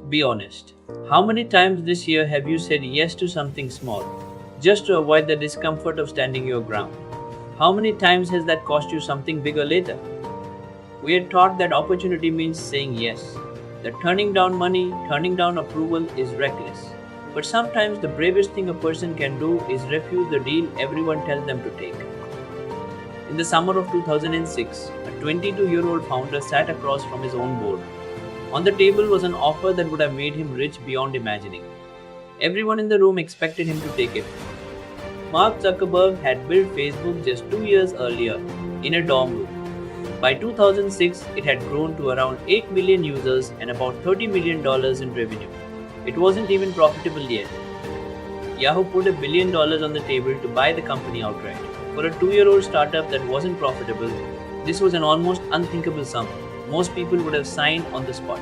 Be honest. How many times this year have you said yes to something small just to avoid the discomfort of standing your ground? How many times has that cost you something bigger later? We are taught that opportunity means saying yes, that turning down money, turning down approval is reckless. But sometimes the bravest thing a person can do is refuse the deal everyone tells them to take. In the summer of 2006, a 22-year-old founder sat across from his own board. On the table was an offer that would have made him rich beyond imagining. Everyone in the room expected him to take it. Mark Zuckerberg had built Facebook just 2 years earlier in a dorm room. By 2006, it had grown to around 8 million users and about $30 million in revenue. It wasn't even profitable yet. Yahoo put $1 billion on the table to buy the company outright. For a 2-year-old startup that wasn't profitable, this was an almost unthinkable sum. Most people would have signed on the spot.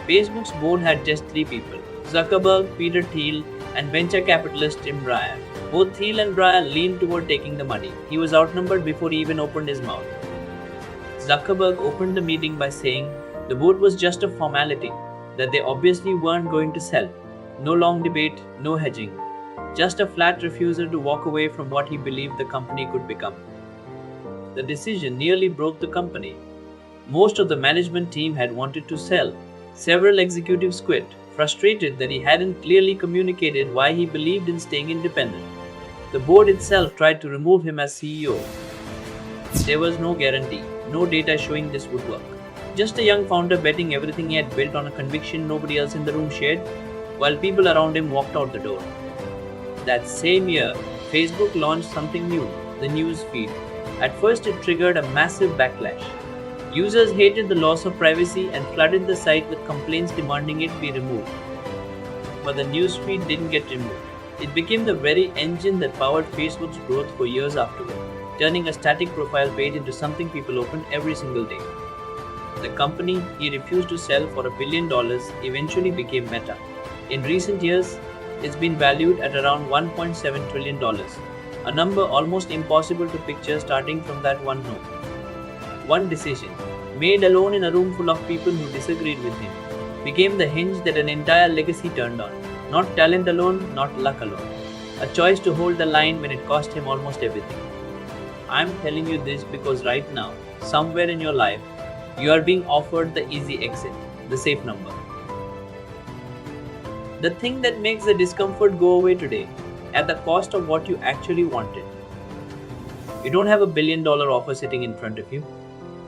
Facebook's board had just three people: Zuckerberg, Peter Thiel, and venture capitalist Tim Breyer. Both Thiel and Breyer leaned toward taking the money. He was outnumbered before he even opened his mouth. Zuckerberg opened the meeting by saying the vote was just a formality, that they obviously weren't going to sell. No long debate, no hedging. Just a flat refusal to walk away from what he believed the company could become. The decision nearly broke the company. Most of the management team had wanted to sell. Several executives quit, frustrated that he hadn't clearly communicated why he believed in staying independent. The board itself tried to remove him as CEO. There was no guarantee, no data showing this would work. Just a young founder betting everything he had built on a conviction nobody else in the room shared, while people around him walked out the door. That same year, Facebook launched something new, the news feed. At first, it triggered a massive backlash. Users hated the loss of privacy and flooded the site with complaints demanding it be removed. But the news feed didn't get removed. It became the very engine that powered Facebook's growth for years afterward, turning a static profile page into something people opened every single day. The company he refused to sell for $1 billion eventually became Meta. In recent years, it's been valued at around $1.7 trillion, a number almost impossible to picture starting from that one note. One decision, made alone in a room full of people who disagreed with him, became the hinge that an entire legacy turned on. Not talent alone, not luck alone. A choice to hold the line when it cost him almost everything. I'm telling you this because right now, somewhere in your life, you are being offered the easy exit, the safe number. The thing that makes the discomfort go away today, at the cost of what you actually wanted. You don't have $1 billion offer sitting in front of you,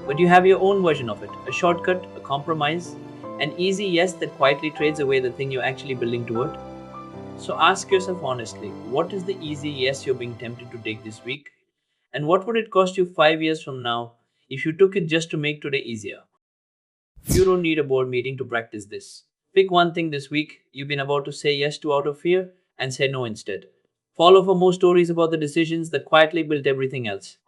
but you have your own version of it, a shortcut, a compromise, an easy yes that quietly trades away the thing you're actually building toward. So ask yourself honestly, what is the easy yes you're being tempted to take this week? And what would it cost you 5 years from now if you took it just to make today easier? You don't need a board meeting to practice this. Pick one thing this week you've been about to say yes to out of fear and say no instead. Follow for more stories about the decisions that quietly built everything else.